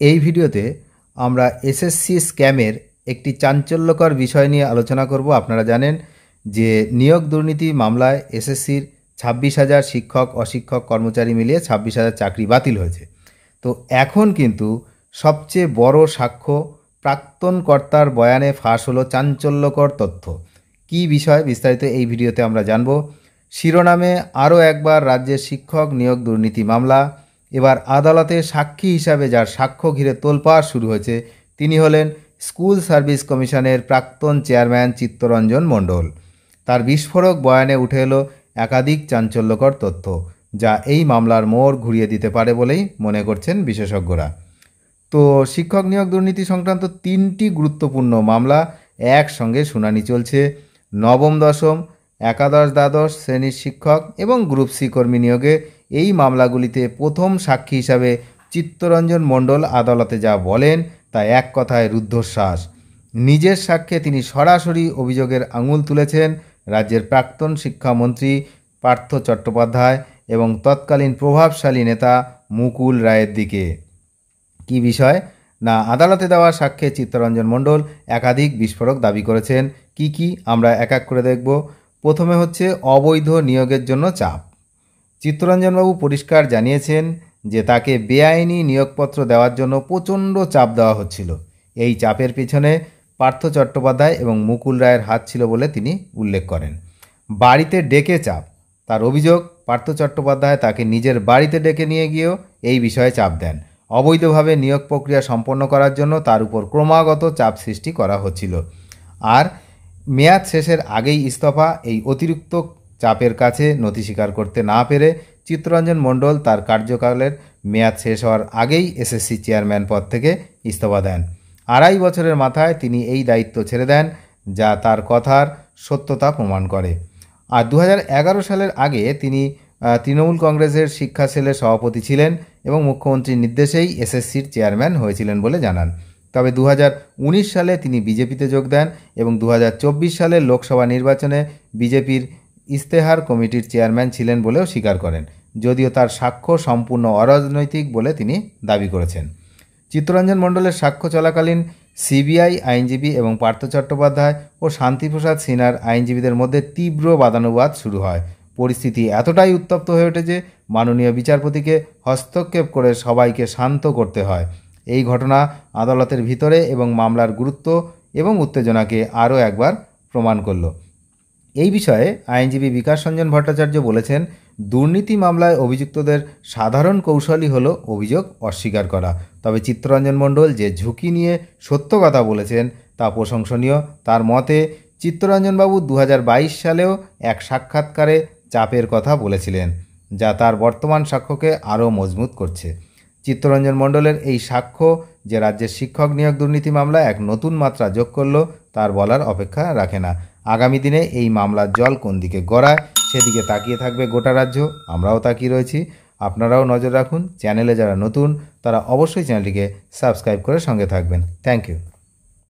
এই ভিডিওতে আমরা এসএসসি স্ক্যামের একটি চাঞ্চল্যকর বিষয় নিয়ে আলোচনা করব। আপনারা জানেন যে নিয়োগ দুর্নীতি মামলায় এসএসসির 26,000 শিক্ষক অশিক্ষক কর্মচারী মিলিয়ে 26,000 চাকরি বাতিল হয়েছে। তো এখন কিন্তু সবচেয়ে বড় সাক্ষ্য প্রাক্তন কর্তার বয়ানে ফাঁস হলো চাঞ্চল্যকর তথ্য। কী বিষয় বিস্তারিত এই ভিডিওতে আমরা জানব। শিরোনামে আরও একবার রাজ্যের শিক্ষক নিয়োগ দুর্নীতি মামলা। এবার আদালতে সাক্ষী হিসাবে যার সাক্ষ্য ঘিরে তোলপাড় শুরু হয়েছে তিনি হলেন স্কুল সার্ভিস কমিশনের প্রাক্তন চেয়ারম্যান চিত্তরঞ্জন মণ্ডল। তার বিস্ফোরক বয়ানে উঠে এলো একাধিক চাঞ্চল্যকর তথ্য, যা এই মামলার মোড় ঘুরিয়ে দিতে পারে বলেই মনে করছেন বিশেষজ্ঞরা। তো শিক্ষক নিয়োগ দুর্নীতি সংক্রান্ত 3টি গুরুত্বপূর্ণ মামলা একসঙ্গে শুনানি চলছে। নবম দশম, একাদশ দ্বাদশ শ্রেণীর শিক্ষক এবং গ্রুপ সি কর্মী নিয়োগে এই মামলাগুলিতে প্রথম সাক্ষী হিসাবে চিত্তরঞ্জন মণ্ডল আদালতে যা বলেন তা এক কথায় রুদ্ধশ্বাস। নিজের সাক্ষ্যে তিনি সরাসরি অভিযোগের আঙুল তুলেছেন রাজ্যের প্রাক্তন শিক্ষামন্ত্রী পার্থ চট্টোপাধ্যায় এবং তৎকালীন প্রভাবশালী নেতা মুকুল রায়ের দিকে। কি বিষয় না, আদালতে দেওয়া সাক্ষ্যে চিত্তরঞ্জন মণ্ডল একাধিক বিস্ফোরক দাবি করেছেন। কি আমরা এক এক করে দেখব। প্রথমে হচ্ছে অবৈধ নিয়োগের জন্য চাপ। চিত্তরঞ্জনবাবু পরিষ্কার জানিয়েছেন যে তাকে বেআইনি নিয়োগপত্র দেওয়ার জন্য প্রচণ্ড চাপ দেওয়া হচ্ছিল। এই চাপের পিছনে পার্থ চট্টোপাধ্যায় এবং মুকুল রায়ের হাত ছিল বলে তিনি উল্লেখ করেন। বাড়িতে ডেকে চাপ। তার অভিযোগ পার্থ চট্টোপাধ্যায় তাকে নিজের বাড়িতে ডেকে নিয়ে গিয়েও এই বিষয়ে চাপ দেন। অবৈধভাবে নিয়োগ প্রক্রিয়া সম্পন্ন করার জন্য তার উপর ক্রমাগত চাপ সৃষ্টি করা হচ্ছিল। আর মেয়াদ শেষের আগেই ইস্তফা, এই অতিরিক্ত চাপের কাছে নথি স্বীকার করতে না পেরে চিত্তরঞ্জন মণ্ডল তার কার্যকালের মেয়াদ শেষ হওয়ার আগেই এসএসসি চেয়ারম্যান পদ থেকে ইস্তফা দেন। 2.5 বছরের মাথায় তিনি এই দায়িত্ব ছেড়ে দেন, যা তার কথার সত্যতা প্রমাণ করে। আর 2011 সালের আগে তিনি তৃণমূল কংগ্রেসের শিক্ষা সেলের সভাপতি ছিলেন এবং মুখ্যমন্ত্রীর নির্দেশেই এসএসসির চেয়ারম্যান হয়েছিলেন বলে জানান। তবে 2019 সালে তিনি বিজেপিতে যোগ দেন এবং 2024 সালের লোকসভা নির্বাচনে বিজেপির ইস্তেহার কমিটির চেয়ারম্যান ছিলেন বলেও স্বীকার করেন, যদিও তার সাক্ষ্য সম্পূর্ণ অরাজনৈতিক বলে তিনি দাবি করেছেন। চিত্তরঞ্জন মণ্ডলের সাক্ষ্য চলাকালীন সিবিআই আইনজীবী এবং পার্থ চট্টোপাধ্যায় ও শান্তিপ্রসাদ সিনহার আইনজীবীদের মধ্যে তীব্র বাদানুবাদ শুরু হয়। পরিস্থিতি এতটাই উত্তপ্ত হয়ে ওঠে যে মাননীয় বিচারপতিকে হস্তক্ষেপ করে সবাইকে শান্ত করতে হয়। এই ঘটনা আদালতের ভিতরে এবং মামলার গুরুত্ব এবং উত্তেজনাকে আরও একবার প্রমাণ করল। এই বিষয়ে আইনজীবী বিকাশ রঞ্জন ভট্টাচার্য বলেছেন, দুর্নীতি মামলায় অভিযুক্তদের সাধারণ কৌশলই হলো অভিযোগ অস্বীকার করা। তবে চিত্তরঞ্জন মণ্ডল যে ঝুঁকি নিয়ে সত্য কথা বলেছেন তা প্রশংসনীয়। তার মতে চিত্তরঞ্জনবাবু 2022 সালেও এক সাক্ষাৎকারে চাপের কথা বলেছিলেন, যা তার বর্তমান সাক্ষ্যকে আরও মজবুত করছে। চিত্তরঞ্জন মণ্ডলের এই সাক্ষ্য যে রাজ্যের শিক্ষক নিয়োগ দুর্নীতি মামলায় এক নতুন মাত্রা যোগ করল তার বলার অপেক্ষা রাখে না। আগামী দিনে এই মামলার জল কোন দিকে গড়ায় সেদিকে তাকিয়ে থাকবে গোটা রাজ্য। আমরাও তাকিয়ে রয়েছি, আপনারাও নজর রাখুন। চ্যানেলে যারা নতুন তারা অবশ্যই চ্যানেলটিকে সাবস্ক্রাইব করে সঙ্গে থাকবেন। Thank you.